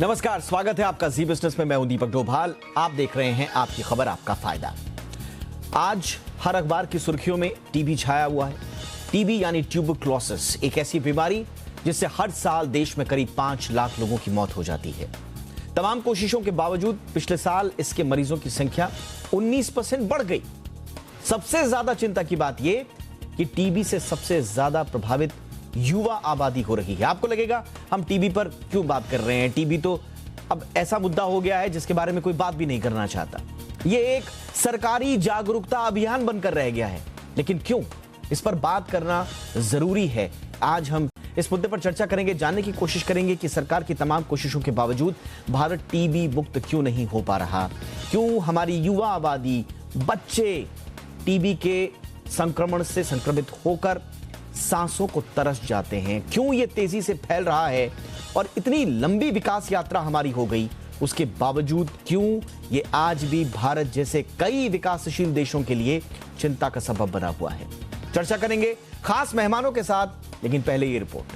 नमस्कार, स्वागत है आपका जी बिजनेस में। मैं हूं दीपक डोभाल। आप देख रहे हैं आपकी खबर आपका फायदा। आज हर अखबार की सुर्खियों में टीबी छाया हुआ है। टीबी यानी ट्यूबरक्लोसिस, एक ऐसी बीमारी जिससे हर साल देश में करीब 5 लाख लोगों की मौत हो जाती है। तमाम कोशिशों के बावजूद पिछले साल इसके मरीजों की संख्या 19% बढ़ गई। सबसे ज्यादा चिंता की बात यह कि टीबी से सबसे ज्यादा प्रभावित युवा आबादी हो रही है। आपको लगेगा हम टीबी पर क्यों बात कर रहे हैं, टीबी तो अब ऐसा मुद्दा हो गया है जिसके बारे में कोई बात भी नहीं करना चाहता। यह एक सरकारी जागरूकता अभियान बनकर रह गया है, लेकिन क्यों, इस पर बात करना जरूरी है। आज हम इस मुद्दे पर चर्चा करेंगे, जानने की कोशिश करेंगे कि सरकार की तमाम कोशिशों के बावजूद भारत टीबी मुक्त क्यों नहीं हो पा रहा, क्यों हमारी युवा आबादी, बच्चे टीबी के संक्रमण से संक्रमित होकर सांसों को तरस जाते हैं, क्यों ये तेजी से फैल रहा है और इतनी लंबी विकास यात्रा हमारी हो गई, उसके बावजूद क्यों ये आज भी भारत जैसे कई विकासशील देशों के लिए चिंता का सबब बना हुआ है। चर्चा करेंगे खास मेहमानों के साथ, लेकिन पहले ये रिपोर्ट।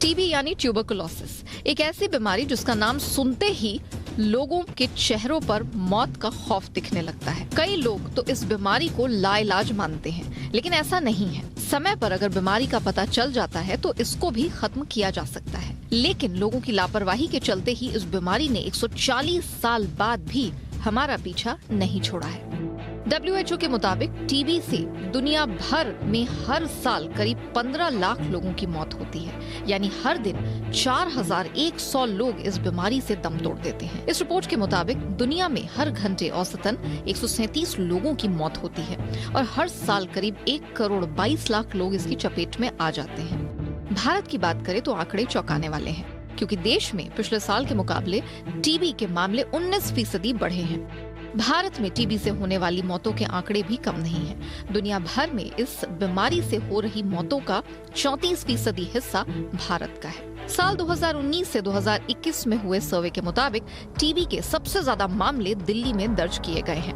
टीबी यानी ट्यूबरकुलोसिस एक ऐसी बीमारी जिसका नाम सुनते ही लोगों के चेहरों पर मौत का खौफ दिखने लगता है। कई लोग तो इस बीमारी को लाइलाज मानते हैं, लेकिन ऐसा नहीं है। समय पर अगर बीमारी का पता चल जाता है तो इसको भी खत्म किया जा सकता है, लेकिन लोगों की लापरवाही के चलते ही इस बीमारी ने 140 साल बाद भी हमारा पीछा नहीं छोड़ा है। WHO के मुताबिक टीबी से दुनिया भर में हर साल करीब 15 लाख लोगों की मौत होती है, यानी हर दिन 4100 लोग इस बीमारी से दम तोड़ देते हैं। इस रिपोर्ट के मुताबिक दुनिया में हर घंटे औसतन 137 लोगों की मौत होती है और हर साल करीब 1 करोड़ 22 लाख लोग इसकी चपेट में आ जाते हैं। भारत की बात करें तो आंकड़े चौंकाने वाले हैं, क्योंकि देश में पिछले साल के मुकाबले टीबी के मामले 19% बढ़े हैं। भारत में टीबी से होने वाली मौतों के आंकड़े भी कम नहीं हैं। दुनिया भर में इस बीमारी से हो रही मौतों का 34% हिस्सा भारत का है। साल 2019 से 2021 में हुए सर्वे के मुताबिक टीबी के सबसे ज्यादा मामले दिल्ली में दर्ज किए गए हैं।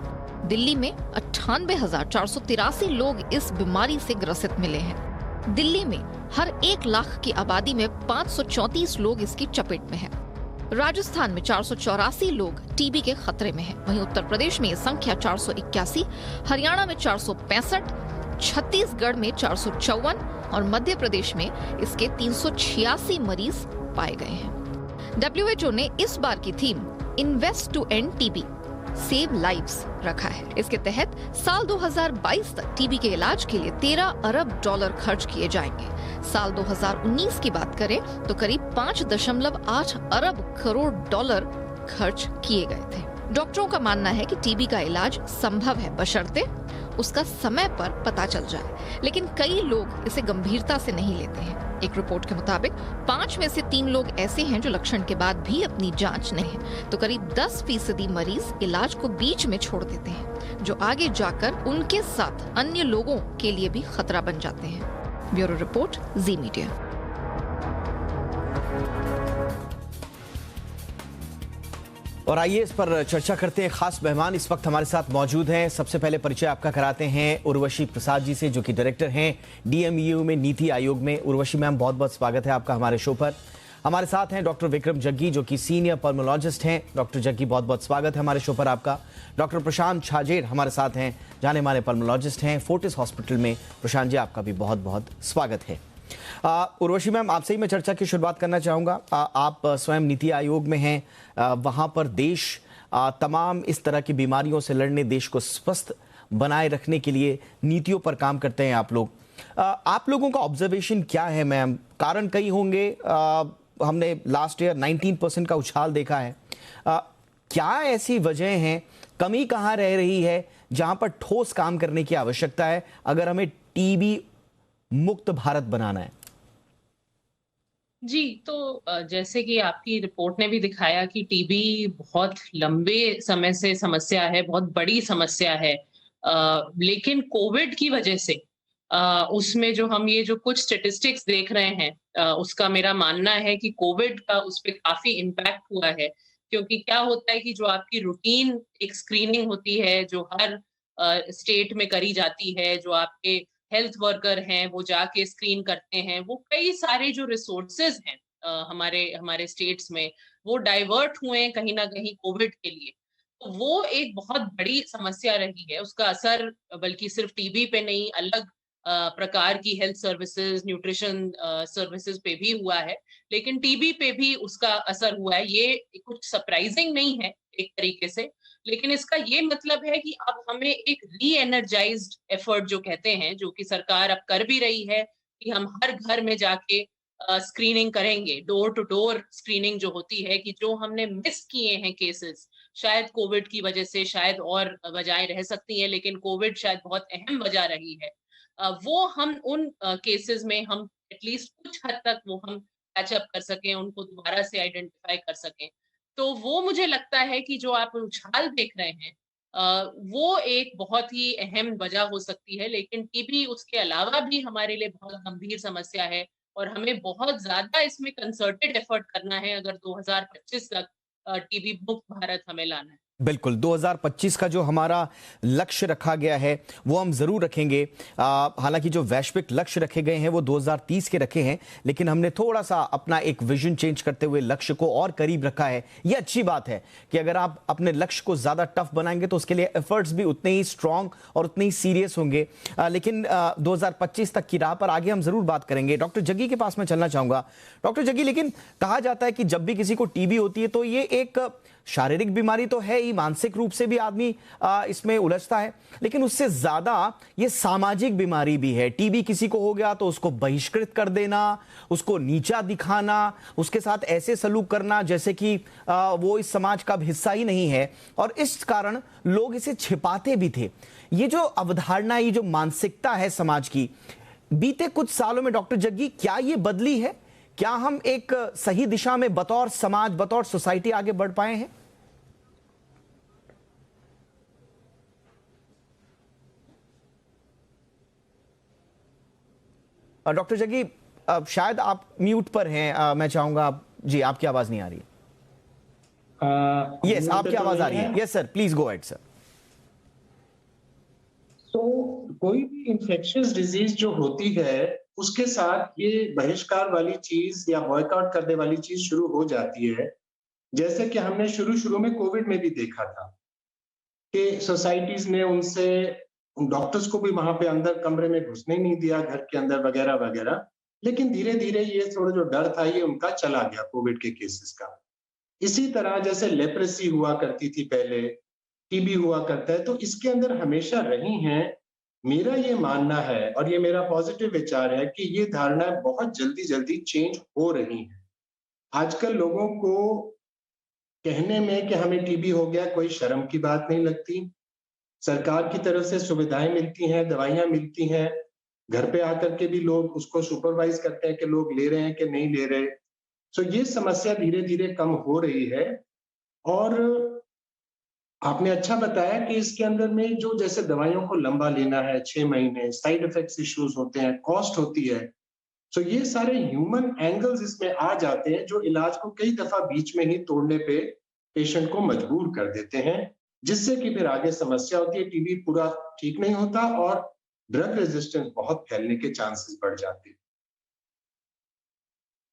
दिल्ली में 98,483 लोग इस बीमारी से ग्रसित मिले हैं। दिल्ली में हर 1 लाख की आबादी में 534 लोग इसकी चपेट में हैं। राजस्थान में 484 लोग टीबी के खतरे में हैं। वहीं उत्तर प्रदेश में ये संख्या 481, हरियाणा में 465, छत्तीसगढ़ में 454 और मध्य प्रदेश में इसके 386 मरीज पाए गए हैं। WHO ने इस बार की theme invest to end TB, save lives रखा है। इसके तहत साल 2022 तक टीबी के इलाज के लिए $13 अरब खर्च किए जाएंगे। साल 2019 की बात करें तो करीब 5.8 अरब करोड़ डॉलर खर्च किए गए थे। डॉक्टरों का मानना है कि टीबी का इलाज संभव है, बशर्ते उसका समय पर पता चल जाए, लेकिन कई लोग इसे गंभीरता से नहीं लेते हैं। एक रिपोर्ट के मुताबिक 5 में से 3 लोग ऐसे हैं जो लक्षण के बाद भी अपनी जांच नहीं, तो करीब 10% मरीज इलाज को बीच में छोड़ देते हैं, जो आगे जाकर उनके साथ अन्य लोगों के लिए भी खतरा बन जाते हैं। ब्यूरो रिपोर्ट, जी मीडिया। और आइए इस पर चर्चा करते हैं। खास मेहमान इस वक्त हमारे साथ मौजूद हैं। सबसे पहले परिचय आपका कराते हैं उर्वशी प्रसाद जी से, जो कि डायरेक्टर हैं DMEU में, नीति आयोग में। उर्वशी मैम, बहुत बहुत स्वागत है आपका हमारे शो पर। हमारे साथ हैं डॉक्टर विक्रम जग्गी, जो कि सीनियर पल्मोलॉजिस्ट हैं। डॉक्टर जग्गी, बहुत बहुत स्वागत है हमारे शो पर आपका। डॉक्टर प्रशांत छाजेड़ हमारे साथ हैं, जाने माने पल्मोलॉजिस्ट हैं फोर्टिस हॉस्पिटल में। प्रशांत जी, आपका भी बहुत बहुत स्वागत है। उर्वशी मैम, आपसे ही मैं चर्चा की शुरुआत करना चाहूँगा। आप स्वयं नीति आयोग में हैं, वहाँ पर देश तमाम इस तरह की बीमारियों से लड़ने, देश को स्वस्थ बनाए रखने के लिए नीतियों पर काम करते हैं आप लोग। आप लोगों का ऑब्जर्वेशन क्या है मैम? कारण कई होंगे, हमने लास्ट ईयर 19% का उछाल देखा है। क्या ऐसी वजह हैं, कमी कहाँ रह रही है जहाँ पर ठोस काम करने की आवश्यकता है अगर हमें टीबी मुक्त भारत बनाना है? जी, तो जैसे कि आपकी रिपोर्ट ने भी दिखाया कि टीबी बहुत लंबे समय से समस्या है, बहुत बड़ी समस्या है। लेकिन कोविड की वजह से उसमें जो हम ये जो कुछ स्टैटिस्टिक्स देख रहे हैं, उसका मेरा मानना है कि कोविड का उस पे काफ़ी इम्पैक्ट हुआ है। क्योंकि क्या होता है कि जो आपकी रूटीन एक स्क्रीनिंग होती है, जो हर स्टेट में करी जाती है, जो आपके हेल्थ वर्कर हैं, वो जाके स्क्रीन करते हैं, वो कई सारे जो रिसोर्सेज हैं हमारे हमारे स्टेट्स में, वो डाइवर्ट हुए हैं कहीं ना कहीं कोविड के लिए। तो वो एक बहुत बड़ी समस्या रही है। उसका असर बल्कि सिर्फ टीबी पे नहीं, अलग प्रकार की हेल्थ सर्विसेज, न्यूट्रिशन सर्विसेज पे भी हुआ है, लेकिन टीबी पे भी उसका असर हुआ है। ये कुछ सरप्राइजिंग नहीं है एक तरीके से, लेकिन इसका ये मतलब है कि अब हमें एक री एनर्जाइज्ड एफर्ट जो कहते हैं, जो कि सरकार अब कर भी रही है, कि हम हर घर में जाके स्क्रीनिंग करेंगे, डोर टू डोर स्क्रीनिंग जो होती है, कि जो हमने मिस किए हैं केसेस, शायद कोविड की वजह से, शायद और वजहें रह सकती हैं, लेकिन कोविड शायद बहुत अहम वजह रही है। वो हम उन केसेस में हम एटलीस्ट कुछ हद तक वो हम कैच अप कर सकें, उनको दोबारा से आइडेंटिफाई कर सकें। तो वो मुझे लगता है कि जो आप उछाल देख रहे हैं, वो एक बहुत ही अहम वजह हो सकती है, लेकिन टीबी उसके अलावा भी हमारे लिए बहुत गंभीर समस्या है, और हमें बहुत ज़्यादा इसमें कंसर्टेड एफर्ट करना है अगर 2025 तक टीबी मुक्त भारत हमें लाना है। बिल्कुल 2025 का जो हमारा लक्ष्य रखा गया है वो हम जरूर रखेंगे। हालांकि जो वैश्विक लक्ष्य रखे गए हैं वो 2030 के रखे हैं, लेकिन हमने थोड़ा सा अपना एक विजन चेंज करते हुए लक्ष्य को और करीब रखा है। ये अच्छी बात है कि अगर आप अपने लक्ष्य को ज्यादा टफ बनाएंगे तो उसके लिए एफर्ट्स भी उतने ही स्ट्रांग और उतने ही सीरियस होंगे। लेकिन 2025 तक की राह पर आगे हम जरूर बात करेंगे। डॉक्टर जग्गी के पास मैं चलना चाहूंगा। डॉक्टर जग्गी, लेकिन कहा जाता है कि जब भी किसी को टीबी होती है तो ये एक शारीरिक बीमारी तो है ही, मानसिक रूप से भी आदमी इसमें उलझता है, लेकिन उससे ज्यादा ये सामाजिक बीमारी भी है। टीबी किसी को हो गया तो उसको बहिष्कृत कर देना, उसको नीचा दिखाना, उसके साथ ऐसे सलूक करना जैसे कि वो इस समाज का हिस्सा ही नहीं है, और इस कारण लोग इसे छिपाते भी थे। ये जो अवधारणा, ये जो मानसिकता है समाज की, बीते कुछ सालों में डॉक्टर जग्गी क्या ये बदली है? क्या हम एक सही दिशा में बतौर समाज, बतौर सोसाइटी आगे बढ़ पाए हैं? डॉक्टर जग्गी, शायद आप म्यूट पर हैं। मैं चाहूंगा जी, आपकी आवाज नहीं आ रही है। यस, आपकी आवाज आ रही है। Yes sir, please go ahead sir. तो कोई भी इंफेक्शियस डिजीज जो होती है उसके साथ ये बहिष्कार वाली चीज या बॉयकॉट करने वाली चीज शुरू हो जाती है। जैसे कि हमने शुरू में कोविड में भी देखा था कि सोसाइटीज ने उनसे डॉक्टर्स को भी वहां पे अंदर कमरे में घुसने नहीं दिया, घर के अंदर वगैरह वगैरह। लेकिन धीरे धीरे ये थोड़ा जो डर था ये उनका चला गया कोविड के केसेस का। इसी तरह जैसे लेप्रेसी हुआ करती थी पहले, टीबी हुआ करता है, तो इसके अंदर हमेशा रही हैं। मेरा ये मानना है और ये मेरा पॉजिटिव विचार है कि ये धारणाएं बहुत जल्दी जल्दी चेंज हो रही हैं। आजकल लोगों को कहने में कि हमें टीबी हो गया कोई शर्म की बात नहीं लगती। सरकार की तरफ से सुविधाएं मिलती हैं, दवाइयां मिलती हैं, घर पे आकर के भी लोग उसको सुपरवाइज करते हैं कि लोग ले रहे हैं कि नहीं ले रहे। सो ये समस्या धीरे धीरे कम हो रही है। और आपने अच्छा बताया कि इसके अंदर में जो जैसे दवाइयों को लंबा लेना है, 6 महीने, साइड इफेक्ट्स इश्यूज होते हैं, कॉस्ट होती है। सो ये सारे ह्यूमन एंगल्स इसमें आ जाते हैं जो इलाज को कई दफा बीच में ही तोड़ने पे पेशेंट को मजबूर कर देते हैं, जिससे कि फिर आगे समस्या होती है, टीबी पूरा ठीक नहीं होता और ड्रग रेजिस्टेंस बहुत फैलने के चांसेस बढ़ जाते हैं।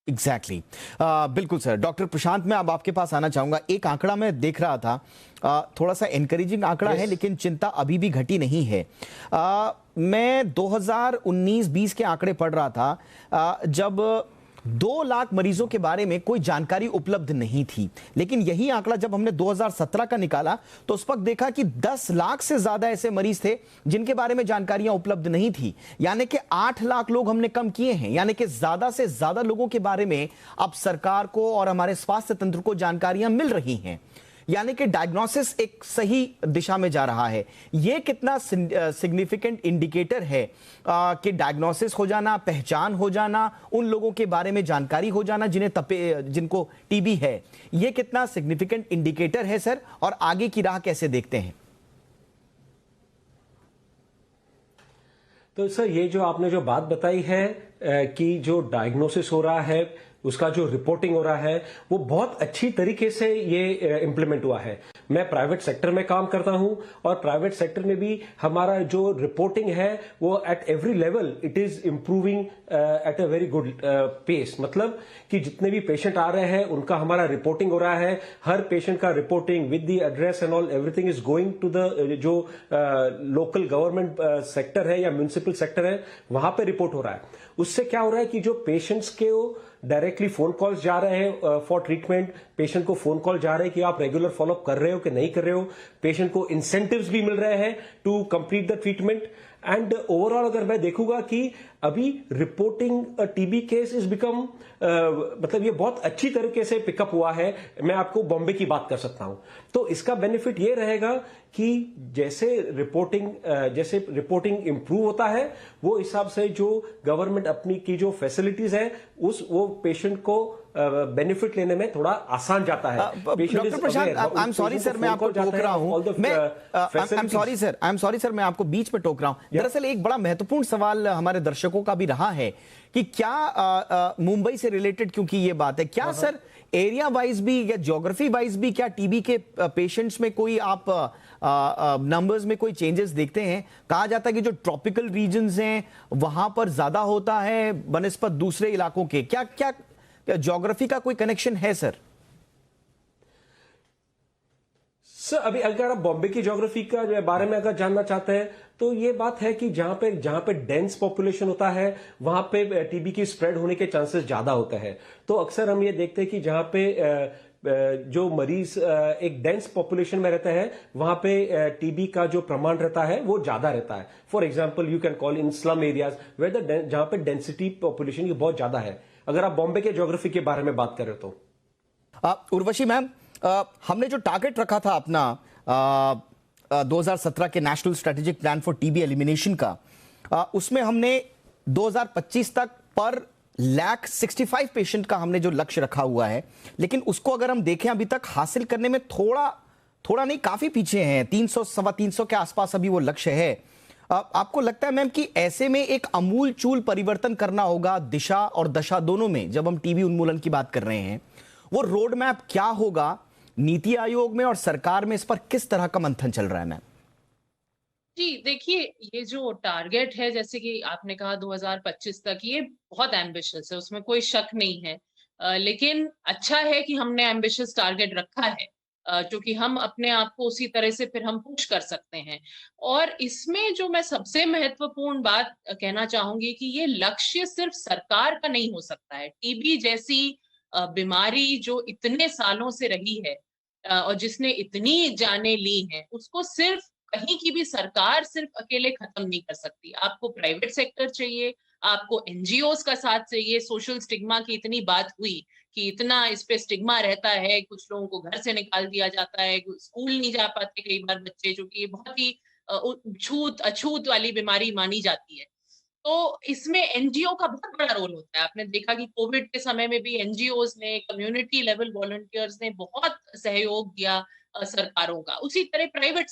एग्जैक्टली बिल्कुल सर। डॉक्टर प्रशांत, मैं अब आपके पास आना चाहूंगा। एक आंकड़ा मैं देख रहा था, थोड़ा सा एनकरेजिंग आंकड़ा है, लेकिन चिंता अभी भी घटी नहीं है। मैं 2019-20 के आंकड़े पढ़ रहा था, जब 2 लाख मरीजों के बारे में कोई जानकारी उपलब्ध नहीं थी, लेकिन यही आंकड़ा जब हमने 2017 का निकाला तो उस वक्त देखा कि 10 लाख से ज्यादा ऐसे मरीज थे जिनके बारे में जानकारियां उपलब्ध नहीं थी। यानी कि 8 लाख लोग हमने कम किए हैं। यानी कि ज्यादा से ज्यादा लोगों के बारे में अब सरकार को और हमारे स्वास्थ्य तंत्र को जानकारियां मिल रही हैं। यानी कि डायग्नोसिस एक सही दिशा में जा रहा है। यह कितना सिग्निफिकेंट इंडिकेटर है कि डायग्नोसिस हो जाना, पहचान हो जाना, उन लोगों के बारे में जानकारी हो जाना जिनको टीबी है, यह कितना सिग्निफिकेंट इंडिकेटर है सर, और आगे की राह कैसे देखते हैं? तो सर, ये जो आपने जो बात बताई है कि जो डायग्नोसिस हो रहा है उसका जो रिपोर्टिंग हो रहा है वो बहुत अच्छी तरीके से ये इम्प्लीमेंट हुआ है। मैं प्राइवेट सेक्टर में काम करता हूं और प्राइवेट सेक्टर में भी हमारा जो रिपोर्टिंग है वो at every level it is improving at a very good pace. मतलब कि जितने भी पेशेंट आ रहे हैं उनका हमारा रिपोर्टिंग हो रहा है, हर पेशेंट का reporting with the address and all everything is going to the जो लोकल गवर्नमेंट सेक्टर है या म्युनिसिपल सेक्टर है वहां पे रिपोर्ट हो रहा है। उससे क्या हो रहा है कि जो पेशेंट्स के डायरेक्टली फोन कॉल्स जा रहे हैं फॉर ट्रीटमेंट, पेशेंट को फोन कॉल जा रहे हैं कि आप रेगुलर फॉलोअप कर रहे हो कि नहीं कर रहे हो, पेशेंट को इंसेंटिव्स भी मिल रहे हैं to complete the treatment. And overall अगर मैं देखूंगा कि अभी reporting TB case is become मतलब ये बहुत अच्छी तरीके से पिकअप हुआ है। मैं आपको बॉम्बे की बात कर सकता हूं, तो इसका बेनिफिट ये रहेगा कि जैसे रिपोर्टिंग इंप्रूव होता है वो हिसाब से जो गवर्नमेंट अपनी की जो फैसिलिटीज है वो पेशेंट को बेनिफिट लेने में थोड़ा आसान जाता है। Doctor Prashant, I am sorry sir, मैं आपको टोक रहा हूं, आई एम सॉरी सर, मैं आपको बीच में टोक रहा हूं। दरअसल एक बड़ा महत्वपूर्ण सवाल हमारे दर्शकों का भी रहा है कि क्या मुंबई से रिलेटेड, क्योंकि ये बात है, क्या सर एरिया वाइज भी या ज्योग्राफी वाइज भी क्या टीबी के पेशेंट्स में कोई आप नंबर्स में कोई चेंजेस देखते हैं? कहा जाता है कि जो ट्रॉपिकल रीजन्स हैं वहां पर ज्यादा होता है बनस्पत दूसरे इलाकों के। क्या क्या ज्योग्राफी का कोई कनेक्शन है सर? सर अभी अगर आप बॉम्बे की ज्योग्राफी का बारे में अगर जानना चाहते हैं तो ये बात है कि जहां पे डेंस पॉपुलेशन होता है वहां पे टीबी की स्प्रेड होने के चांसेस ज्यादा होते हैं। तो अक्सर हम ये देखते हैं कि जहां पे जो मरीज एक डेंस पॉपुलेशन में रहते हैं वहां पे टीबी का जो प्रमाण रहता है वो ज्यादा रहता है। For example you can call in slum areas where जहां पे डेंसिटी पॉपुलेशन की बहुत ज्यादा है, अगर आप बॉम्बे के ज्योग्राफी के बारे में बात कर रहे हो तो। उर्वशी मैम, हमने जो टारगेट रखा था अपना 2017 के national strategic plan for TB elimination का, उसमें हमने 2025 तक पर 165 पेशेंट का हमने जो लक्ष्य रखा हुआ है, लेकिन उसको अगर हम देखें अभी तक हासिल करने में थोड़ा नहीं काफी पीछे हैं। 300 सवा 300 के आसपास अभी वो लक्ष्य है। आपको लगता है मैम कि ऐसे में एक अमूल चूल परिवर्तन करना होगा दिशा और दशा दोनों में? जब हम टीबी उन्मूलन की बात कर रहे हैं, वो रोड मैप क्या होगा नीति आयोग में और सरकार में? इस पर किस तरह का मंथन चल रहा है मैम? जी देखिए, ये जो टारगेट है जैसे कि आपने कहा 2025 तक, ये बहुत एम्बिशियस है, उसमें कोई शक नहीं है। लेकिन अच्छा है कि हमने एम्बिशियस टारगेट रखा है, क्योंकि हम अपने आप को उसी तरह से फिर हम पुश कर सकते हैं। और इसमें जो मैं सबसे महत्वपूर्ण बात कहना चाहूंगी कि ये लक्ष्य सिर्फ सरकार का नहीं हो सकता है। टीबी जैसी बीमारी जो इतने सालों से रही है और जिसने इतनी जानें ली हैं, उसको सिर्फ कहीं की भी सरकार सिर्फ अकेले खत्म नहीं कर सकती। आपको प्राइवेट सेक्टर चाहिए, आपको एनजीओज का साथ चाहिए। सोशल स्टिग्मा की इतनी बात हुई कि इतना इस पे स्टिग्मा रहता है, कुछ लोगों को घर से निकाल दिया जाता है, स्कूल नहीं जा पाते कई बार बच्चे, जो कि ये बहुत ही छूत अछूत वाली बीमारी मानी जाती है। तो इसमें एनजीओ का बहुत बड़ा रोल होता है। आपने देखा कि कोविड के समय में भी एनजीओज ने, कम्युनिटी लेवल वॉलंटियर्स ने बहुत सहयोग दिया सरकारों का। उसी तरह प्राइवेट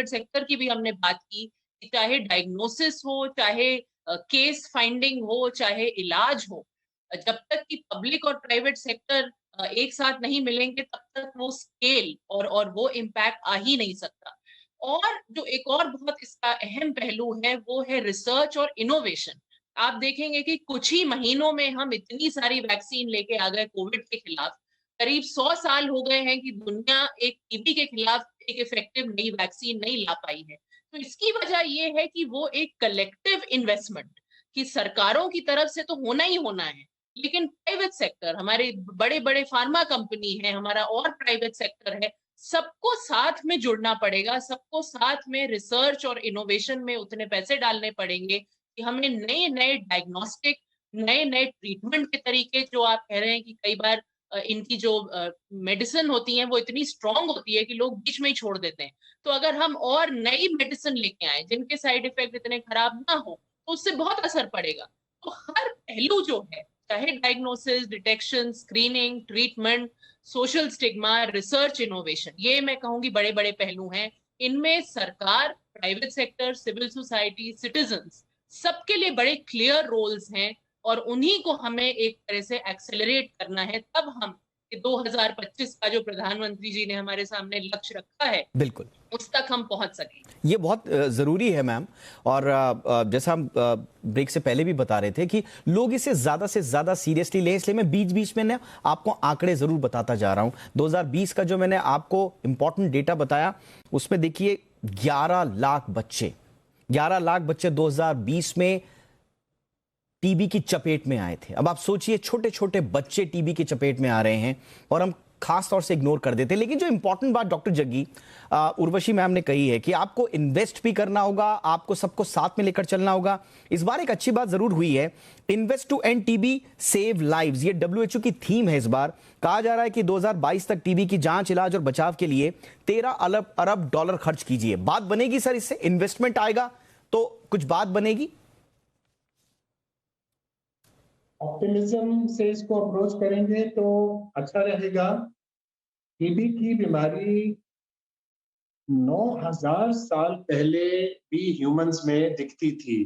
सेक्टर की भी हमने बात की, चाहे डायग्नोसिस हो, चाहे केस फाइंडिंग हो, चाहे इलाज हो, जब तक कि पब्लिक और प्राइवेट सेक्टर एक साथ नहीं मिलेंगे तब तक वो स्केल और वो इम्पैक्ट आ ही नहीं सकता। और जो एक और बहुत इसका अहम पहलू है वो है रिसर्च और इनोवेशन। आप देखेंगे कि कुछ ही महीनों में हम इतनी सारी वैक्सीन लेके आ गए कोविड के खिलाफ। करीब 100 साल हो गए हैं कि दुनिया एक टीबी के खिलाफ एक इफेक्टिव नई वैक्सीन नहीं ला पाई है। तो इसकी वजह ये है कि वो एक कलेक्टिव इन्वेस्टमेंट कि सरकारों की तरफ से तो होना ही होना है, लेकिन प्राइवेट सेक्टर, हमारे बड़े बड़े फार्मा कंपनी है, हमारा और प्राइवेट सेक्टर है, सबको साथ में जुड़ना पड़ेगा। सबको साथ में रिसर्च और इनोवेशन में उतने पैसे डालने पड़ेंगे कि हमें नए नए डायग्नोस्टिक, नए नए ट्रीटमेंट के तरीके, जो आप कह रहे हैं कि कई बार इनकी जो मेडिसिन होती है वो इतनी स्ट्रांग होती है कि लोग बीच में ही छोड़ देते हैं। तो अगर हम और नई मेडिसिन लेके आए जिनके साइड इफेक्ट इतने खराब ना हो, तो उससे बहुत असर पड़ेगा। तो हर पहलू जो है, चाहे diagnosis, detection, screening, treatment, social stigma, research, innovation, ये मैं कहूंगी बड़े बड़े पहलू हैं। इनमें सरकार, private sector, civil society, citizens, सबके लिए बड़े क्लियर रोल्स हैं और उन्हीं को हमें एक तरह से एक्सेलरेट करना है, तब हम 2025 का जो प्रधानमंत्री जी ने हमारे सामने लक्ष्य रखा है, बिल्कुल, उस तक हम पहुंच सकें। ये बहुत ज़रूरी है मैम। और जैसा हम ब्रेक से पहले भी बता रहे थे कि लोग इसे ज़्यादा से ज़्यादा सीरियसली लें, इसलिए मैं बीच बीच में ना आपको आंकड़े ज़रूर बताता जा रहा हूं। 2020 का जो मैंने आपको इंपॉर्टेंट डेटा बताया, उसमें देखिए 11 लाख बच्चे 2020 में टीबी की चपेट में आए थे। अब आप सोचिए, छोटे छोटे बच्चे टीबी की चपेट में आ रहे हैं और हम खास तौर से इग्नोर कर देते हैं। लेकिन जो इंपॉर्टेंट बात डॉक्टर जग्गी, उर्वशी मैम ने कही है कि आपको इन्वेस्ट भी करना होगा, आपको सबको साथ में लेकर चलना होगा। इस बार एक अच्छी बात जरूर हुई है, invest to end TB save lives, ये WHO की थीम है। इस बार कहा जा रहा है कि 2022 तक टीबी की जांच, इलाज और बचाव के लिए 13 अरब डॉलर खर्च कीजिए। बात बनेगी सर, इससे इन्वेस्टमेंट आएगा तो कुछ बात बनेगी। ऑप्टिमिज्म से इसको अप्रोच करेंगे तो अच्छा रहेगा। टीबी की बीमारी 9000 साल पहले भी ह्यूमंस में दिखती थी,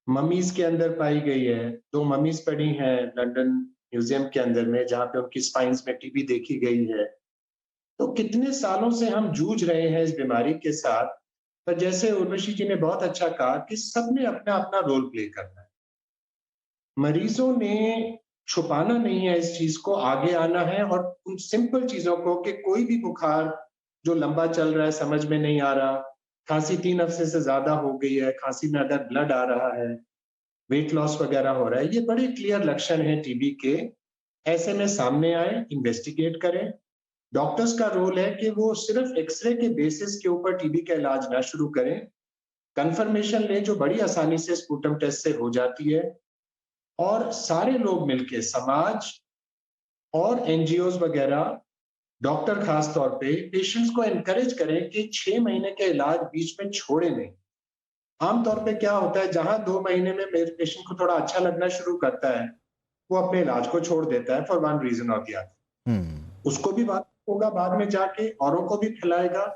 ममीज के अंदर पाई गई है। 2 ममीज पड़ी हैं लंदन म्यूजियम के अंदर में, जहां पे उनकी स्पाइन्स में टीबी देखी गई है। तो कितने सालों से हम जूझ रहे हैं इस बीमारी के साथ। पर जैसे उर्वशी जी ने बहुत अच्छा कहा कि सबने अपना अपना रोल प्ले करना है। मरीजों ने छुपाना नहीं है इस चीज को, आगे आना है और उन सिंपल चीजों को कि कोई भी बुखार जो लंबा चल रहा है, समझ में नहीं आ रहा, खांसी 3 हफ्ते से ज्यादा हो गई है, खांसी में अगर ब्लड आ रहा है, वेट लॉस वगैरह हो रहा है, ये बड़े क्लियर लक्षण हैं टीबी के। ऐसे में सामने आए, इन्वेस्टिगेट करें। डॉक्टर्स का रोल है कि वो सिर्फ एक्सरे के बेसिस के ऊपर टीबी का इलाज ना शुरू करें, कंफर्मेशन लें जो बड़ी आसानी से स्पूटम टेस्ट से हो जाती है। और सारे लोग मिलके, समाज और एनजीओज वगैरह, डॉक्टर खास तौर पे, पेशेंट्स को एनकरेज करें कि 6 महीने के इलाज बीच में छोड़े नहीं। आमतौर पे क्या होता है, जहां 2 महीने में मेरे पेशेंट को थोड़ा अच्छा लगना शुरू करता है, वो अपने इलाज को छोड़ देता है फॉर वन रीजन और द अदर। उसको भी बात होगा, बाद में जाके औरों को भी फैलाएगा।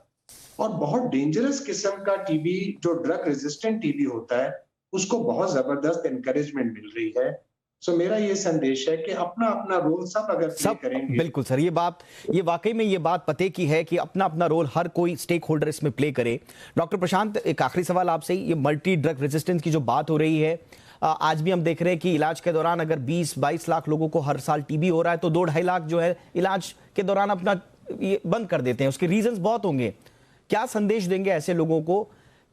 और बहुत डेंजरस किस्म का टीबी, जो ड्रग रेजिस्टेंट टीबी होता है, उसको बहुत जबरदस्त एनकरेजमेंट मिल रही है। सो मेरा ये संदेश है कि अपना अपना रोल सब अगर प्ले करेंगे। बिल्कुल सर, ये वाकई में ये बात पते की है कि अपना अपना रोल हर कोई स्टेक होल्डर इसमें प्ले करे। डॉक्टर प्रशांत, एक आखिरी सवाल आपसे, ये मल्टी ड्रग रेजिस्टेंस की जो बात हो रही है, आज भी हम देख रहे हैं कि इलाज के दौरान अगर 20-22 लाख लोगों को हर साल टीबी हो रहा है तो 2-2.5 लाख जो है इलाज के दौरान अपना ये बंद कर देते हैं। उसके रीजंस बहुत होंगे। क्या संदेश देंगे ऐसे लोगों को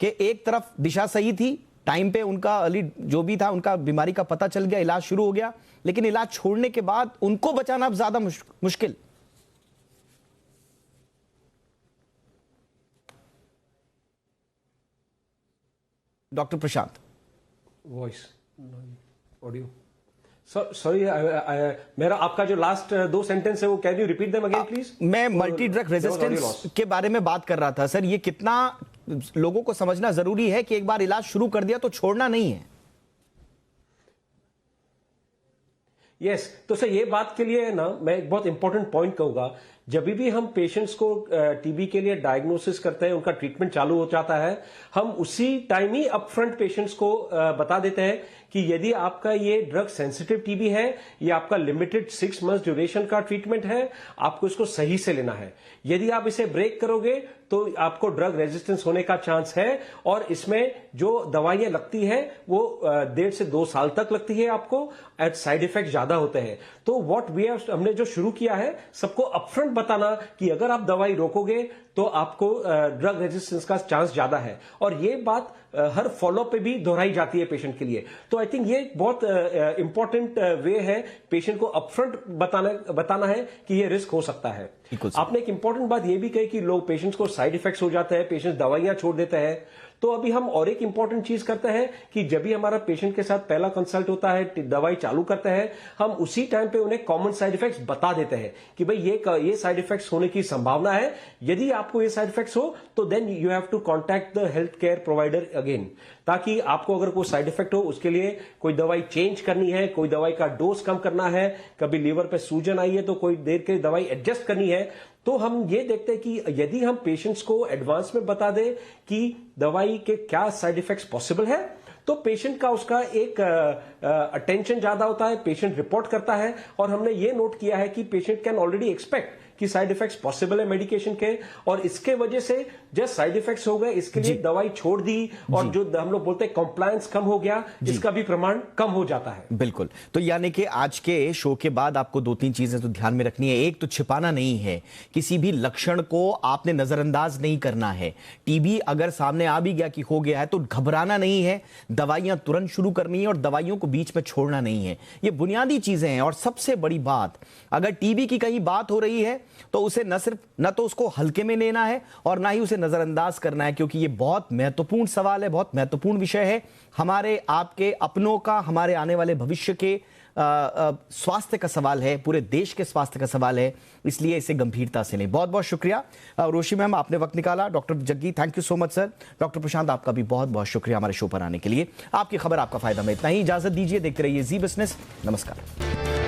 कि एक तरफ दिशा सही थी, टाइम पे उनका अर्ली जो भी था, उनका बीमारी का पता चल गया, इलाज शुरू हो गया, लेकिन इलाज छोड़ने के बाद उनको बचाना अब ज्यादा मुश्किल? डॉक्टर प्रशांत, वॉइस ऑडियो सॉरी, मेरा आपका जो लास्ट 2 सेंटेंस है वो can you repeat them again please? मैं मल्टी ड्रग रेजिस्टेंस के बारे में बात कर रहा था सर। ये कितना लोगों को समझना जरूरी है कि एक बार इलाज शुरू कर दिया तो छोड़ना नहीं है। यस, तो सर ये बात के लिए ना मैं एक बहुत इंपॉर्टेंट पॉइंट कहूंगा। जब भी हम पेशेंट्स को टीबी के लिए डायग्नोसिस करते हैं, उनका ट्रीटमेंट चालू हो जाता है, हम उसी टाइम ही अपफ्रंट पेशेंट्स को बता देते हैं कि यदि आपका ये ड्रग सेंसिटिव टीबी है, ये आपका लिमिटेड 6 मंथ्स ड्यूरेशन का ट्रीटमेंट है, आपको इसको सही से लेना है। यदि आप इसे ब्रेक करोगे तो आपको ड्रग रेजिस्टेंस होने का चांस है, और इसमें जो दवाइयां लगती है वो 1.5 से 2 साल तक लगती है आपको, एंड साइड इफेक्ट ज्यादा होते हैं। तो व्हाट वी हैव, हमने जो शुरू किया है सबको अपफ्रंट बताना कि अगर आप दवाई रोकोगे तो आपको ड्रग रेजिस्टेंस का चांस ज्यादा है, और ये बात हर फॉलोअप पे भी दोहराई जाती है पेशेंट के लिए। तो आई थिंक ये बहुत इंपॉर्टेंट वे है पेशेंट को अपफ्रंट बताना है कि ये रिस्क हो सकता है। आपने एक इंपॉर्टेंट बात ये भी कही कि लोग पेशेंट्स को साइड इफेक्ट्स हो जाते हैं, पेशेंट्स दवाइयां छोड़ देते हैं। तो अभी हम और एक इंपॉर्टेंट चीज करते हैं कि जब भी हमारा पेशेंट के साथ पहला कंसल्ट होता है, दवाई चालू करते हैं, हम उसी टाइम पे उन्हें कॉमन साइड इफेक्ट्स बता देते हैं कि भाई ये साइड इफेक्ट्स होने की संभावना है। यदि आपको ये साइड इफेक्ट्स हो तो then you have to contact the health care provider again, ताकि आपको अगर कोई साइड इफेक्ट हो, उसके लिए कोई दवाई चेंज करनी है, कोई दवाई का डोज कम करना है, कभी लीवर पे सूजन आई है तो कोई देर के दवाई एडजस्ट करनी है, तो हम ये देखते हैं कि यदि हम पेशेंट्स को एडवांस में बता दें कि दवाई के क्या साइड इफेक्ट्स पॉसिबल है, तो पेशेंट का उसका एक अटेंशन ज्यादा होता है, पेशेंट रिपोर्ट करता है, और हमने ये नोट किया है कि पेशेंट कैन ऑलरेडी एक्सपेक्ट कि साइड इफेक्ट्स पॉसिबल है मेडिकेशन के, और इसके वजह से जस्ट साइड इफेक्ट्स हो गए, इसके लिए दवाई छोड़ दी, और जो हम लोग बोलते हैं कॉम्प्लायंस कम हो गया, इसका भी प्रमाण कम हो जाता है। बिल्कुल। तो यानी कि आज के शो के बाद आपको 2-3 चीजें तो ध्यान में रखनी है। एक तो छिपाना नहीं है, किसी भी लक्षण को आपने नजरअंदाज नहीं करना है। टीबी अगर सामने आ भी गया कि हो गया है तो घबराना नहीं है, दवाइयां तुरंत शुरू करनी है और दवाइयों को बीच में छोड़ना नहीं है। ये बुनियादी चीजें हैं। और सबसे बड़ी बात, अगर टीबी की कहीं बात हो रही है तो उसे न तो उसको हल्के में लेना है और ना ही उसे नजरअंदाज करना है, क्योंकि ये बहुत महत्वपूर्ण सवाल है, बहुत महत्वपूर्ण विषय है, हमारे आपके अपनों का, हमारे आने वाले भविष्य के स्वास्थ्य का सवाल है, पूरे देश के स्वास्थ्य का सवाल है, इसलिए इसे गंभीरता से लें। बहुत बहुत शुक्रिया रोशी मैम, आपने वक्त निकाला। Doctor Jaggi, thank you so much sir. Doctor Prashant, आपका भी बहुत बहुत शुक्रिया हमारे शो पर आने के लिए। आपकी खबर आपका फायदा में इतना ही। इजाजत दीजिए, देखते रहिए जी बिजनेस। नमस्कार।